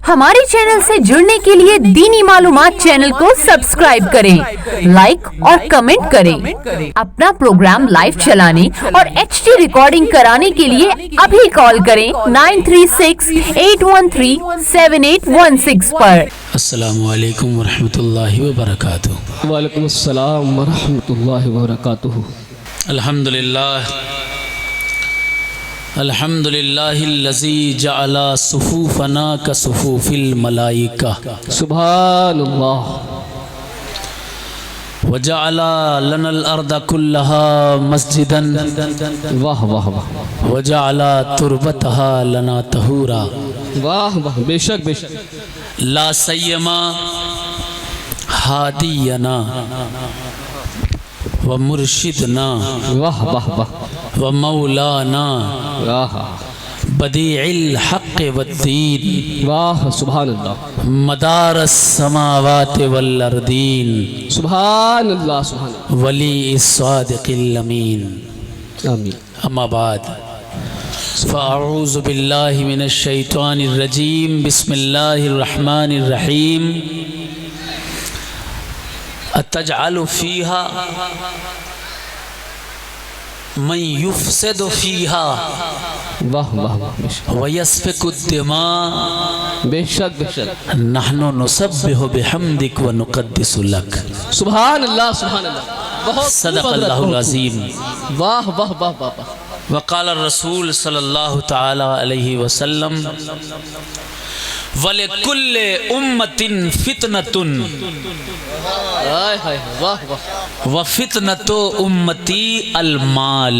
हमारे चैनल से जुड़ने के लिए दीनी मालूमात चैनल को सब्सक्राइब करें, लाइक और कमेंट करें। अपना प्रोग्राम लाइव चलाने और HD रिकॉर्डिंग कराने के लिए अभी कॉल करें 9368137816 पर। अस्सलामु अलैकुम वरहमतुल्लाहि वबरकातुहू। वालेकुम अस्सलाम वरहमतुल्लाहि वबरकातुहू। अल्हम्दुलिल्लाह अल्हम्दुलिल्लाहिल्लज़ी जअला सुफूफना कसुफूफिल मलाइका सुभानल्लाह। वजअला लनल अर्दा कुल्लहा मस्जिदन वाह वाह वाह वजअला तुरबतहा लना तहूरा। वाह वाह, बेशक बेशक। ला सय्यमा हादियना व मुर्शिदना वाह वाह वाह व मौलाना वाह बदीइल हक़्क़ वद्दीन वाह सुभानल्लाह। मदारस समावात वल अर्दीन सुभानल्लाह सुभानल्लाह। वली इस्सादिक़िल अमीन। आमीन। अम्मा बाद फ़अऊज़ु बिल्लाहि मिनश शैतानिर रजीम। बिस्मिल्लाहिर रहमानिर रहीम। अतजअलु फ़ीहा मन युफ़सिदु फ़ीहा वाह वाह वाह, बेशक वयस्फ़िकु दिमा बेशक बेशक। नहनु नुसब्बिहु बिहम्दिक व नुक़द्दिसु लक। सुभानल्लाह सुभानल्लाह। बहुत सदक़ल्लाहुल अज़ीम। वाह वाह वाह वाह वाह। वक़ाल रसूल सल्लल्लाहु तआला अलैहि वसल्लम वलिकुल्लि उम्मतिन फ़ितनतुन हाय हाय वाह वाह व फ़ितनतु उम्मती अलमाल।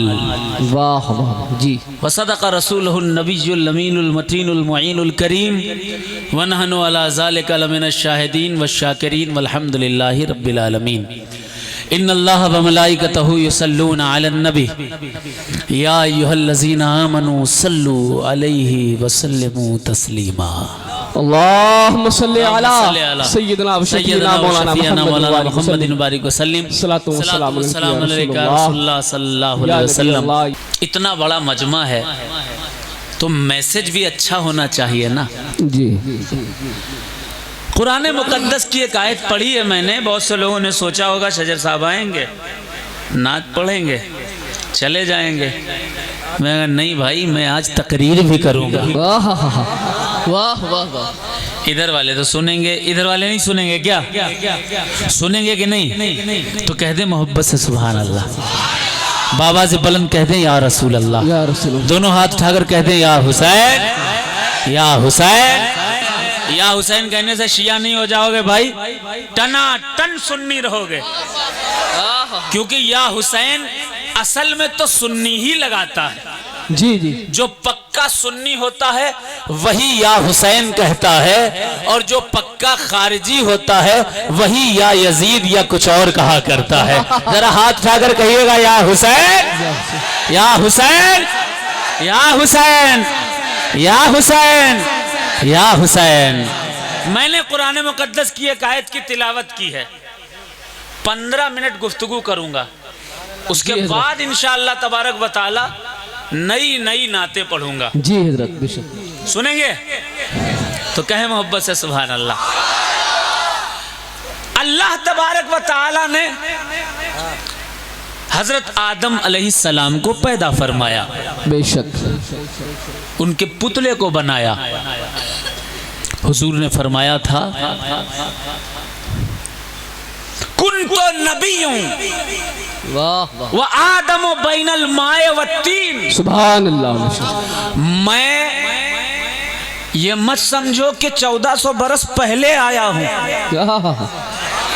वाह वाह जी। वसदक़ रसूलुहुन नबियुल अमीनुल मतीनुल मुईनुल करीम व नहनु अला ज़ालिका लमिनश शाहिदीन वश्शाकिरीन वल्हम्दुलिल्लाहि रब्बिल आलमीन। इन्नल्लाह व मलाइकतहु युसल्लूना अलन नबी या अय्युहल्लज़ीना आमनू सल्लु अलैहि व सल्लिमू तस्लीमा। अल्लाहुम्मा सल्लि अला सय्यिदना व शफीना मौलाना मुहम्मदिन बारिक व सल्लिम। सल्लल्लाहु अलैका रसूलुल्लाह सल्लल्लाहु अलैहि वसल्लम। इतना बड़ा मजमा है तो मैसेज भी अच्छा होना चाहिए ना जी। कुरान मुकद्दस की एक आयत पढ़ी है मैंने। बहुत से लोगों ने सोचा होगा शजर साहब आएंगे, नात पढ़ेंगे, चले जाएंगे। मैं नहीं भाई, मैं आज तकरीर भी करूंगा। वाह वाह वाह वाह। इधर वाले तो सुनेंगे, इधर वाले नहीं सुनेंगे क्या? सुनेंगे कि नहीं? तो कह दे मोहब्बत से सुभान अल्लाह। बाबा से बुलंद कह दे या रसूल अल्लाह। या रसूल अल्लाह। दोनों हाथ उठाकर कह दे या हुसैन या हुसैन। या हुसैन कहने से शिया नहीं हो जाओगे भाई, टना टन सुन्नी रहोगे। क्योंकि या हुसैन असल में तो सुन्नी ही लगाता है। जी जी। जो पक्का सुन्नी होता है वही या हुसैन कहता है, और जो पक्का खारिजी होता है वही या यजीद या कुछ और कहा करता है। जरा हाथ उठाकर कहिएगा या हुसैन या हुसैन या हुसैन या हुसैन या हुसैन। मैंने कुरान मुकद्दस की एक आयत की तिलावत की है। 15 मिनट गुफ्तगू करूंगा, उसके बाद इंशाअल्लाह तबारक व तआला नई नई नाते पढ़ूंगा। जी हजरत बेशक। सुनेंगे तो कहे मोहब्बत से सुभान अल्लाह। अल्लाह तबारक व तआला ने हजरत आदम अलैहिस्सलाम को पैदा फरमाया, बेशक उनके पुतले को बनाया। हुजूर ने फरमाया था कुन्तो नबियुं वाह वाह। व आदम बैनल माए व तीन। सुभान अल्लाह। मैं ये मत समझो कि 1400 बरस पहले आया हूँ।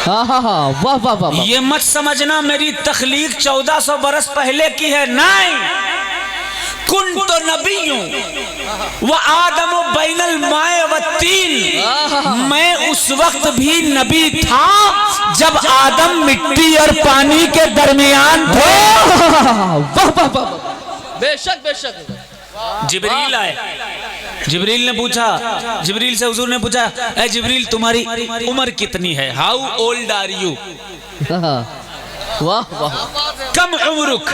हाँ हाँ हाँ वाह वाह वाह। ये मत समझना मेरी तख्लीक 1400 बरस पहले की है, नहीं। कुन्तो नबियुं व आदम बैनल माए व तीन। मैं उस वक्त भी नबी था जब आदम मिट्टी और पानी के दरमियान थे। वाह वाह वाह। बेशक बेशक। जिब्रील आए, जिब्रील ने पूछा, जिब्रील से हुजूर ने पूछा, ए जिब्रील तुम्हारी उम्र कितनी है? How old are you? واہ واہ کم عمرک،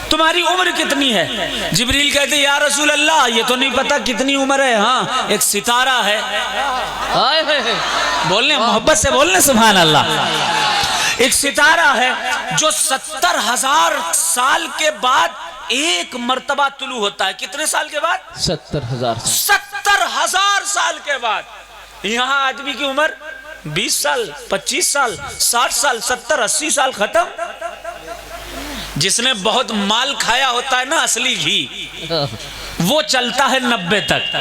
تمہاری عمر کتنی ہے؟ جبریل کہتے یا رسول اللہ یہ تو نہیں پتا کتنی عمر ہے، ہاں ایک ستارہ ہے، بولنے محبت سے بولنے سبحان اللہ، ایک ستارہ ہے جو 70,000 سال کے بعد ایک مرتبہ طلوع ہوتا ہے۔ کتنے سال کے بعد؟ 70,000 70,000 سال کے بعد۔ یہاں آدمی کی عمر 20 سال 25 سال 60 سال 70 80 سال ختم۔ جس نے بہت مال کھایا ہوتا ہے نا اصلی گھی، وہ چلتا ہے 90 تک،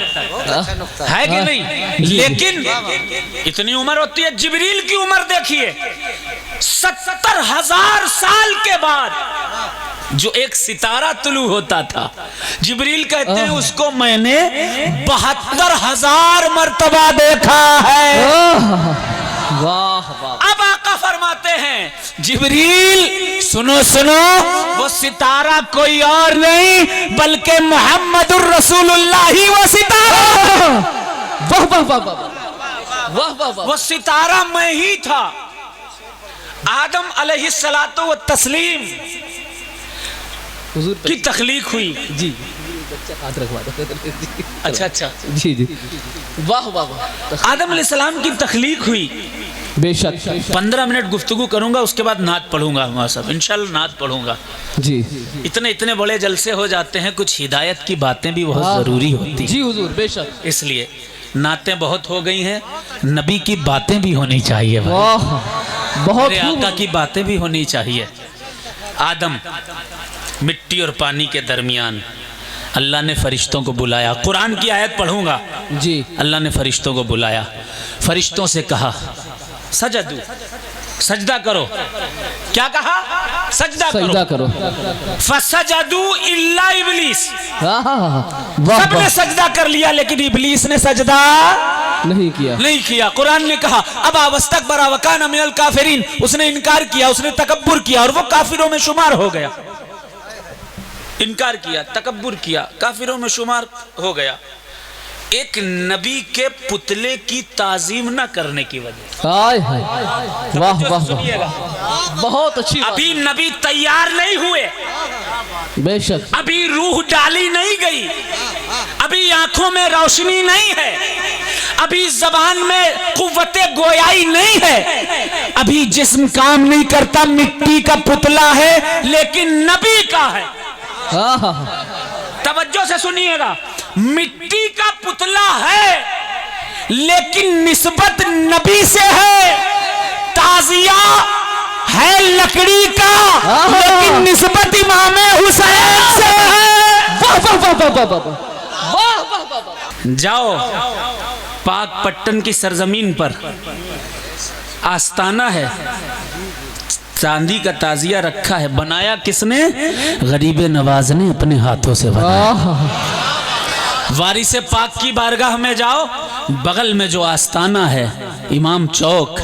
ہے کہ نہیں؟ لیکن اتنی عمر ہوتی ہے۔ جبریل کی عمر دیکھیے 70,000 سال کے بعد جو ایک ستارہ طلوع ہوتا تھا، جبریل کہتے ہیں اس کو میں نے 72,000 مرتبہ دیکھا ہے۔ واہ واہ اب آقا فرماتے ہیں جبریل سنو سنو، وہ ستارہ کوئی اور نہیں بلکہ محمد الرسول اللہ ہی وہ ستارہ، واہ واہ واہ واہ واہ واہ وہ ستارہ میں ہی تھا۔ آدم علیہ الصلاۃ والتسلیم حضور کی تخلیق ہوئی۔ جی ہاتھ رکھوا دو۔ اچھا اچھا، جی جی واہ واہ واہ آدم علیہ السلام کی تخلیق ہوئی۔ بے شک 15 منٹ گفتگو کروں گا، اس کے بعد نعت پڑھوں گا، ہمارا صاحب انشاءاللہ نعت پڑھوں گا۔ جی اتنے بڑے جلسے ہو جاتے ہیں، کچھ ہدایت کی باتیں بھی بہت ضروری ہوتی ہیں، جی حضور بے شک، اس لیے نعتیں بہت ہو گئی ہیں، نبی کی باتیں بھی ہونی چاہیے، واہ بہت میرے خوب آقا کی باتیں بھی ہونی چاہیے۔ آدم مٹی اور پانی کے درمیان اللہ نے فرشتوں کو بلایا، قرآن کی آیت پڑھوں گا۔ جی اللہ نے فرشتوں کو بلایا، فرشتوں سے کہا سجدو، سجدہ کرو۔ کیا کہا؟ سجدہ کرو۔ فسجدو الا ابلیس، واہ سب نے سجدہ کر لیا لیکن ابلیس نے سجدہ نہیں کیا۔ قرآن نے کہا ابا واستکبر وکان من الکافرین، اس نے انکار کیا، اس نے تکبر کیا اور وہ کافروں میں شمار ہو گیا۔ انکار کیا، تکبر کیا، کافروں میں شمار ہو گیا۔ ایک نبی کے پتلے کی تعظیم نہ کرنے کی وجہ، واہ واہ بہت اچھی، ابھی نبی تیار نہیں ہوئے، بے شک ابھی روح ڈالی نہیں گئی، ابھی آنکھوں میں روشنی نہیں ہے، ابھی زبان میں قوت گویائی نہیں ہے، ابھی جسم کام نہیں کرتا، مٹی کا پتلا ہے لیکن نبی کا ہے۔ توجہ سے سنیے گا، مٹی کا پتلا ہے لیکن نسبت نبی سے ہے، تعزیہ ہے لکڑی کا لیکن نسبت امام حسین سے ہے۔ جاؤ پاک پٹن کی سرزمین پر آستانہ ہے، چاندی کا تازیہ رکھا ہے، بنایا کس نے؟ غریب نواز نے اپنے ہاتھوں سے بنایا۔ وارث پاک کی بارگاہ میں جاؤ، بغل میں جو آستانہ ہے امام چوک،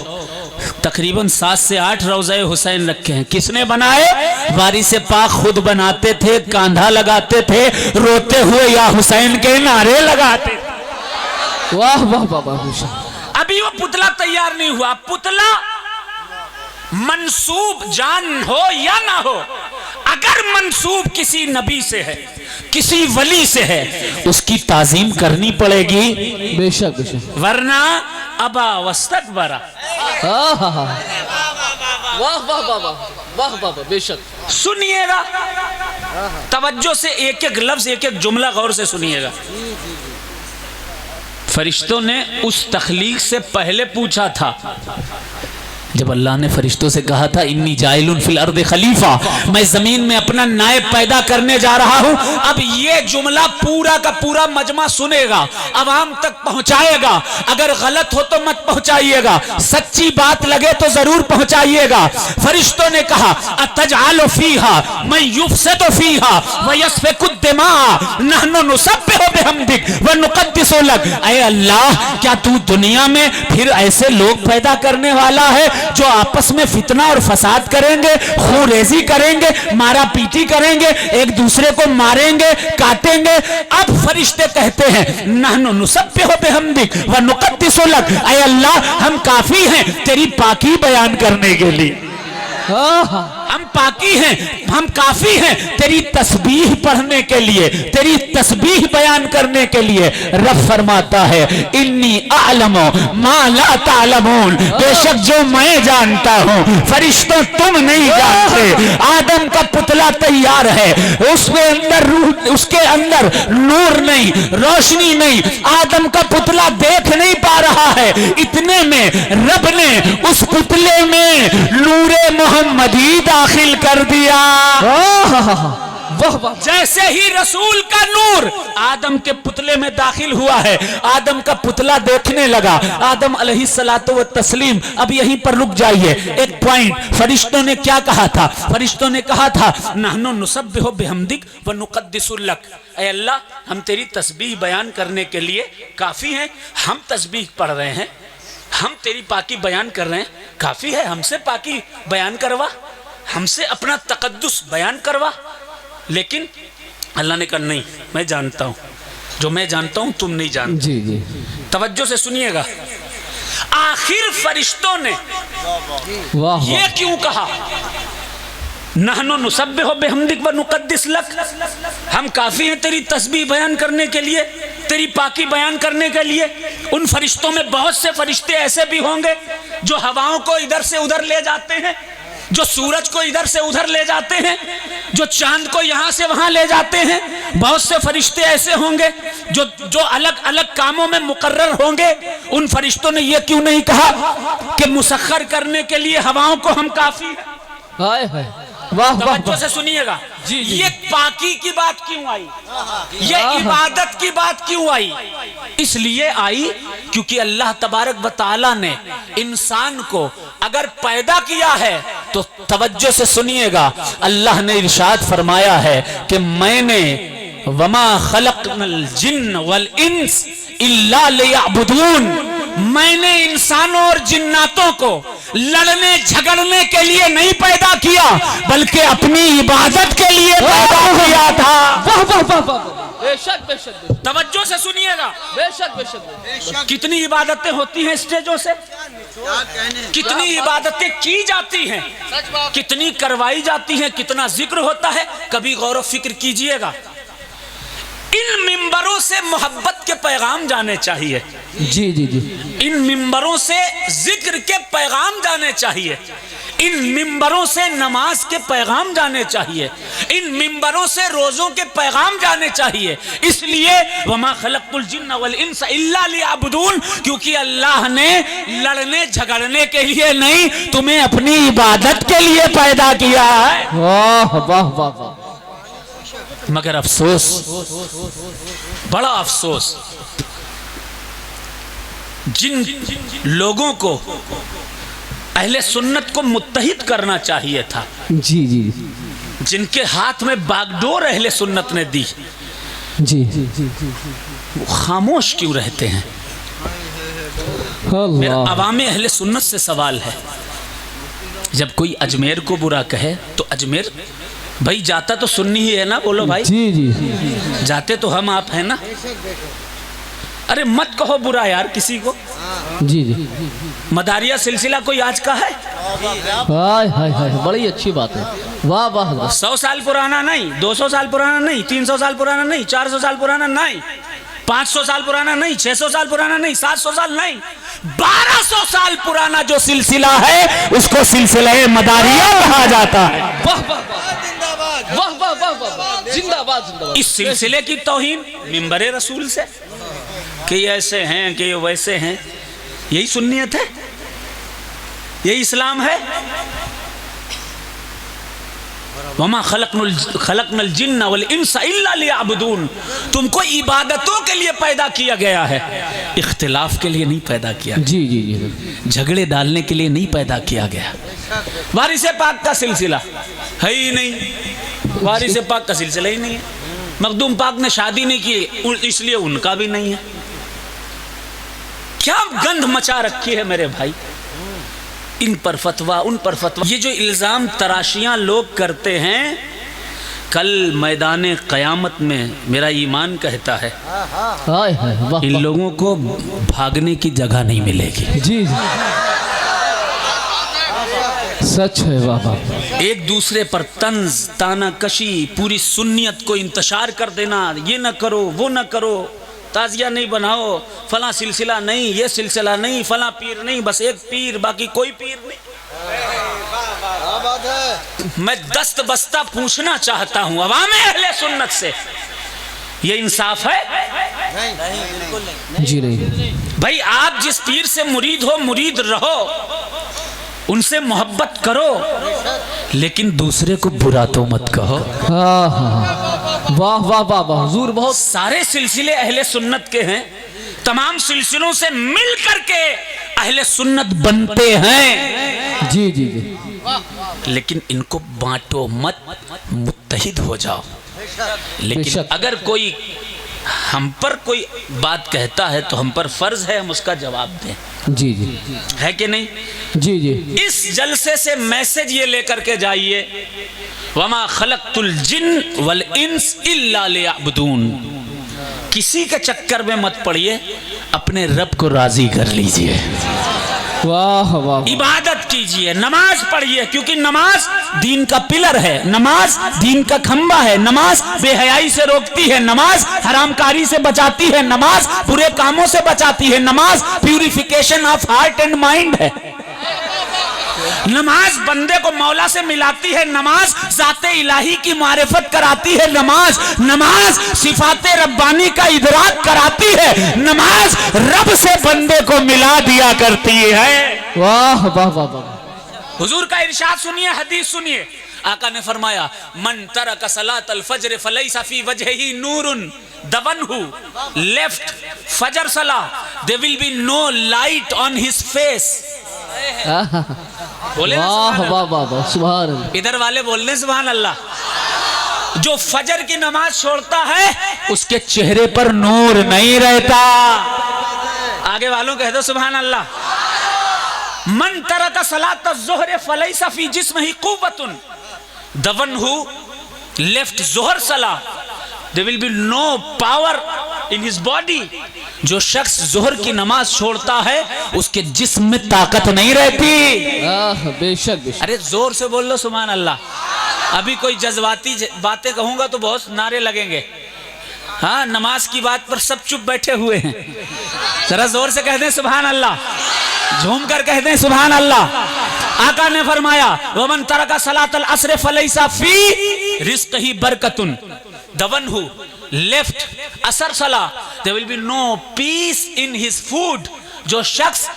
تقریباً 7 سے 8 روضہ حسین رکھے ہیں، کس نے بنائے؟ وارث پاک خود بناتے تھے، کاندھا لگاتے تھے، روتے ہوئے یا حسین کے نعرے لگاتے تھے۔ واہ واہ واہ، ابھی وہ پتلا تیار نہیں ہوا۔ پتلا منسوب جان ہو یا نہ ہو، اگر منسوب کسی نبی سے ہے، کسی ولی سے ہے، اس کی تعظیم کرنی پڑے گی، بے شک بے شک، ورنہ ابا واستکبر۔ واہ واہ واہ واہ واہ بے شک۔ سنیے گا توجہ سے، ایک ایک لفظ ایک ایک جملہ غور سے سنیے گا۔ فرشتوں نے اس تخلیق سے پہلے پوچھا تھا، جب اللہ نے فرشتوں سے کہا تھا انی جائل فی الارض خلیفہ، میں زمین میں اپنا نائب پیدا کرنے جا رہا ہوں، اب یہ جملہ پورا کا پورا مجمع سنے گا، عوام تک پہنچائے گا، اگر غلط ہو تو مت پہنچائیے گا، سچی بات لگے تو ضرور پہنچائیے گا۔ فرشتوں نے کہا اتجعل فیہا من یفسد فیہا ویسفک الدماء نحن نسبح بحمدک ونقدس لک، اے اللہ کیا تو دنیا میں پھر ایسے لوگ پیدا کرنے والا ہے جو آپس میں فتنہ اور فساد کریں گے، خون ریزی کریں گے، مارا پیٹی کریں گے، ایک دوسرے کو ماریں گے، کاٹیں گے؟ اب فرشتے کہتے ہیں نحن نسبح بحمدک ونقدس لک، اے اللہ ہم کافی ہیں تیری پاکی بیان کرنے کے لیے۔ हम पाकी हैं, हम काफी हैं तेरी तस्बीह पढ़ने के लिए, तेरी तस्बीह बयान करने के लिए। रब फरमाता है इन्नी आलमो मा ला तालमून, बेशक जो मैं जानता हूँ फरिश्तों तुम नहीं जानते। आदम का पुतला तैयार है, उसके अंदर रूह, उसके अंदर नूर नहीं, रोशनी नहीं, आदम का पुतला देख नहीं पा रहा है। इतने में रब ने उस पुतले में नूरे मोहम्मदी दाखिल कर दिया। जैसे ही रसूल का नूर आदम के पुतले में दाखिल हुआ है, आदम का पुतला देखने लगा। आदम अलैहिस्सलातु व तस्लीम, अब यहीं पर रुक जाइए। एक पॉइंट, फरिश्तों ने क्या कहा था? फरिश्तों ने कहा था नहनु नुसब्बिहु बिहम्दिक व नुक़द्दिसु लक, ऐ अल्लाह हम तेरी तस्बीह बयान करने के लिए काफी हैं, हम तस्बीह पढ़ रहे हैं, हम तेरी पाकी बयान कर रहे हैं, काफी है, हमसे पाकी बयान करवा, हमसे अपना तक़द्दुस बयान करवा। लेकिन अल्लाह ने कहा नहीं, मैं जानता हूं, जो मैं जानता हूं तुम नहीं जानते। जी जी, तवज्जो से सुनिएगा। आखिर फरिश्तों ने वाह ये क्यों कहा नहनु नुसब्बिहु बिहम्दिक व नुक़द्दिस लक, हम काफी हैं तेरी तस्बीह बयान करने के लिए, तेरी पाकी बयान करने के लिए। उन फरिश्तों में बहुत से फरिश्ते ऐसे भी होंगे जो हवाओं को इधर से उधर ले जाते हैं, जो सूरज को इधर से उधर ले जाते हैं, जो चांद को यहां से वहां ले जाते हैं। बहुत से फरिश्ते ऐसे होंगे जो अलग अलग कामों में मुकर्रर होंगे। उन फरिश्तों ने यह क्यों नहीं कहा कि मुसख्खर करने के लिए हवाओं को हम काफी हैं? हाय हाय, वाह वाह, तवज्जो से सुनिएगा। जी, जी। ये पाकी की बात क्यों आई, ये इबादत की बात क्यों आई? इसलिए आई क्योंकि अल्लाह तबारक व तआला ने इंसान को अगर पैदा किया है तो तवज्जो से सुनिएगा। अल्लाह ने इरशाद फरमाया है कि मैंने वमा खलक़नल जिन्न वल इंस इल्ला लियअबुदून, मैंने इंसानों और जिन्नातों को लड़ने झगड़ने के लिए नहीं पैदा किया बल्कि अपनी इबादत के लिए पैदा किया था। वाह वाह वाह वाह, बेशक बेशक, तवज्जो से सुनिएगा। बेशक बेशक। कितनी इबादतें होती हैं स्टेजों से, कितनी इबादतें की जाती हैं, कितनी करवाई जाती हैं, कितना जिक्र होता है। कभी गौर व फिक्र कीजिएगा। इन मिंबरों से मोहब्बत के पैगाम जाने चाहिए। जी जी जी, इन मिंबरों से जिक्र के पैगाम जाने चाहिए। इन मिंबरों से नमाज के पैगाम जाने चाहिए। इन मिंबरों से रोजों के पैगाम जाने चाहिए। इसलिए वमा खलक़तुल जिन्न वल इंसा इल्ला लियअबुदून, क्योंकि अल्लाह ने लड़ने झगड़ने के लिए नहीं, तुम्हें अपनी इबादत के लिए पैदा किया है। वाह वाह वाह वाह। मगर अफसोस, बड़ा अफसोस, जिन लोगों को अहले सुन्नत को मुत्तहिद करना चाहिए था, जी जी, जिनके हाथ में बागडोर अहले सुन्नत ने दी, जी, वो खामोश क्यों रहते हैं? मेरा अवामे अहले सुन्नत से सवाल है। जब कोई अजमेर को बुरा कहे तो अजमेर भाई जाता तो सुन्नी ही है ना, बोलो भाई। जी जी, जाते तो हम आप हैं ना। अरे मत कहो बुरा यार किसी को। जी जी, मदारिया सिलसिला कोई आज का है? हाय हाय हाय, बड़ी अच्छी बात है। वाह वाह वाह। 100 साल पुराना नहीं, 200 साल पुराना नहीं, 300 साल पुराना नहीं, 400 साल पुराना नहीं, 500 साल पुराना नहीं, 600 साल पुराना नहीं, 700 साल नहीं, 1200 साल पुराना जो सिलसिला है उसको सिलसिला मदारिया कहा जाता है। वाह वाह वाह वाह वाह वाह, जिंदाबाद जिंदाबाद। इस सिलसिले की तौहीन मिंबरे रसूल से कि ये ऐसे हैं कि ये वैसे हैं, यही सुन्नियत है, यही इस्लाम है। वमा खलक़नल जिन्न वल इंसा इल्ला लियअबुदून, तुमको इबादतों के लिए पैदा किया गया है, इख्तिलाफ के लिए नहीं पैदा किया। जी जी जी, झगड़े डालने के लिए नहीं पैदा किया गया। वारिस पाक का सिलसिला है ही नहीं, वारिस पाक का सिलसिला ही नहीं है। मखदूम पाक ने शादी नहीं की इसलिए उनका भी नहीं है। क्या गंध मचा रखी है मेरे भाई, इन पर फतवा उन पर फतवा। ये जो इल्ज़ाम तराशियां लोग करते हैं, कल मैदान क़यामत में मेरा ईमान कहता है हाय हाय, वाह इन लोगों को भागने की जगह नहीं मिलेगी। जी जी, सच है बाबा। एक दूसरे पर तंज ताना कशी, पूरी सुन्नियत को इंतशार कर देना, ये न करो वो न करो, ताजिया नहीं बनाओ, फला सिलसिला नहीं, ये सिलसिला नहीं, फला पीर नहीं, बस एक पीर बाकी कोई पीर नहीं। मैं दस्त बस्ता पूछना चाहता हूं अवाम अहले सुन्नत से, ये इंसाफ है? जी नहीं। भाई आप जिस पीर से मुरीद हो, मुरीद रहो, उनसे मोहब्बत करो, लेकिन दूसरे को बुरा तो मत कहो। हाँ हाँ, वाह वाह वाह वाह, हुजूर बहुत। सारे सिलसिले अहले सुन्नत के हैं, तमाम सिलसिलों से मिल करके अहले सुन्नत बनते हैं। जी जी जी। लेकिन इनको बांटो मत, मुत्तहिद हो जाओ। लेकिन अगर कोई हम पर कोई बात कहता है तो हम पर फर्ज है हम उसका जवाब दें। जी जी। है कि नहीं? जी जी। इस जलसे से मैसेज ये लेकर के जाइए, वमा खलक़तुल जिन्न वल इंस इल्ला लियअबुदून। किसी के चक्कर में मत पड़िए, अपने रब को राजी कर लीजिए, वाह वाह। इबादत कीजिए, नमाज पढ़िए, क्योंकि नमाज दीन का पिलर है, नमाज दीन का खंबा है, नमाज बेहयाई से रोकती है, नमाज हरामकारी से बचाती है, नमाज बुरे कामों से बचाती है, नमाज purification of heart and mind है, नमाज बंदे को मौला से मिलाती है, नमाज ज़ाते इलाही की मारिफत कराती है, नमाज सिफाते रब्बानी का इदराक कराती है, नमाज रब से बंदे को मिला दिया करती है। वाह वाह वाह वाह। हुजूर का इरशाद सुनिए, हदीस सुनिए। आका ने फरमाया, मन तरक सलातल फज्र फलैसा फी वजहिही नूरुन दवनहु, लेफ्ट फजर सला, there will be no light on his face. बोले वाह वाह वाह वाह, सुभान अल्लाह। इधर वाले बोलने सुभान अल्लाह। जो फजर की नमाज छोड़ता है उसके चेहरे पर नूर नहीं रहता। आगे वालों कह दो सुभान अल्लाह। मन तरक सलात ज़ुहर फलैसा फी जिस्मिही कुव्वतुन दवनहु, लेफ्ट ज़ुहर सला, there will be no power in his body. जो शख्स ज़ुहर की नमाज छोड़ता है उसके जिस्म में ताकत नहीं रहती। बेशक बेशक। अरे जोर से बोल लो सुभान अल्लाह। अभी कोई जज्बाती बातें कहूंगा तो बहुत नारे लगेंगे। हाँ, नमाज की बात पर सब चुप बैठे हुए हैं, जरा जोर से कह दें सुभान अल्लाह, झूम कर कह दें सुभान अल्लाह। आका ने फरमाया, वमन तरका सलातल असर फलैसा फी रिज़्क़िही बरकतुन दवनहु, लेफ्ट असर सला, there will be no peace in his food. जो शख्स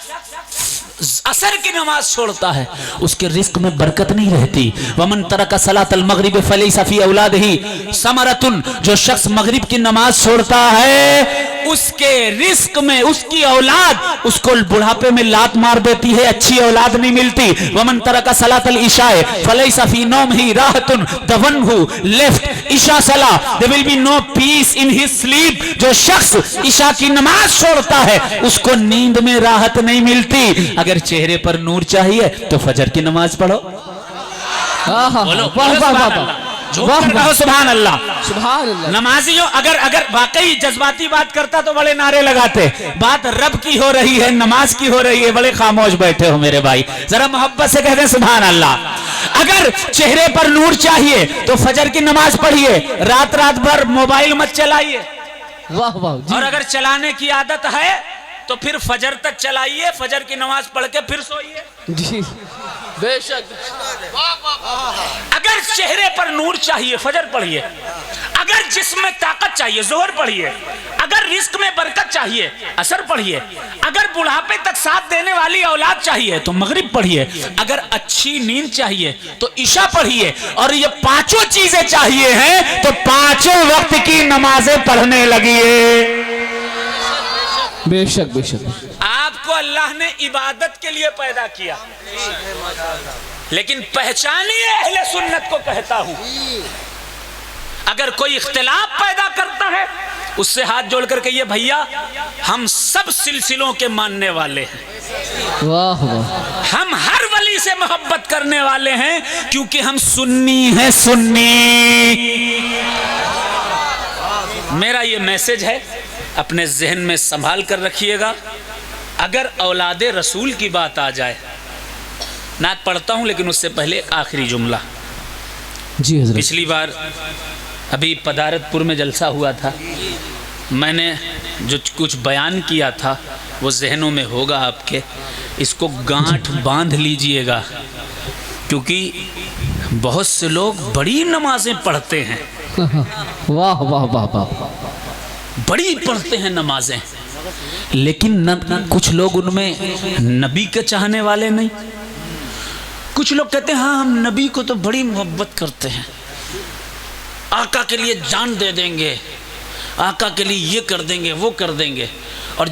असर की नमाज छोड़ता है उसके रिस्क में बरकत नहीं रहती। वमन तरका सलातल मगरिब फलैसा फी औलादिही समरतुन, जो शख्स मगरिब की नमाज छोड़ता है उसके रिस्क में, उसकी औलाद उसको बुढ़ापे में लात मार देती है, अच्छी औलाद नहीं मिलती। वमन तरका सलातल इशाए फलैसा फी नौमिही राहतुन दवनहु, लेफ्ट इशा सला, there will be no peace in his sleep. जो शख्स इशा की नमाज छोड़ता है उसको नींद में राहत नहीं मिलती। अगर चेहरे पर नूर चाहिए तो फजर की नमाज पढ़ो। बोलो वाह वाह वाह वाह, सुभान अल्लाह सुभान अल्लाह। नमाजियों, अगर वाकई जज्बाती बात करता तो बड़े नारे लगाते। बात रब की हो रही है, नमाज की हो रही है, बड़े खामोश बैठे हो मेरे भाई, जरा मोहब्बत से कह दें सुभान अल्लाह। अगर चेहरे पर नूर चाहिए तो फजर की नमाज पढ़िए, रात रात भर मोबाइल मत चलाइए। वाह वाह। और अगर चलाने की आदत है तो फिर फजर तक चलाइए, फजर की नमाज पढ़ के फिर सोइए। जी बेशक। अगर चेहरे पर नूर चाहिए फजर पढ़िए, अगर जिस्म में ताकत चाहिए ज़ोहर पढ़िए, अगर रिस्क में बरकत चाहिए असर पढ़िए, अगर बुढ़ापे तक साथ देने वाली औलाद चाहिए तो मगरिब पढ़िए, अगर अच्छी नींद चाहिए तो इशा पढ़िए, और ये पांचों चीजें चाहिए हैं तो पांचों वक्त की नमाजें पढ़ने लगिए। बेशक बेशक। आपको अल्लाह ने इबादत के लिए पैदा किया, लेकिन पहचानिए अहले सुन्नत को कहता हूं। अगर कोई इख्तिलाफ पैदा करता है उससे हाथ जोड़ करके ये भैया हम सब सिलसिलों के मानने वाले हैं, वाह वाह। हम हर वली से मोहब्बत करने वाले हैं, क्योंकि हम सुन्नी हैं, सुन्नी। मेरा ये मैसेज है, अपने जहन में संभाल कर रखिएगा। अगर औलादे रसूल की बात आ जाए نعت پڑھتا ہوں لیکن اس سے پہلے آخری جملہ. جی حضرت. پچھلی بار ابھی پدارت پور میں جلسہ ہوا تھا، میں نے جو کچھ بیان کیا تھا وہ ذہنوں میں ہوگا آپ کے. اس کو گانٹھ باندھ لیجئے گا، کیونکہ بہت سے لوگ بڑی نمازیں پڑھتے ہیں، واہ واہ واہ واہ. بڑی پڑھتے ہیں نمازیں، لیکن کچھ لوگ ان میں نبی کے چاہنے والے نہیں. کچھ لوگ کہتے ہیں ہاں ہم نبی کو تو بڑی محبت کرتے ہیں، آقا کے لیے جان دے دیں گے، آقا کے لیے یہ کر دیں گے وہ کر دیں گے.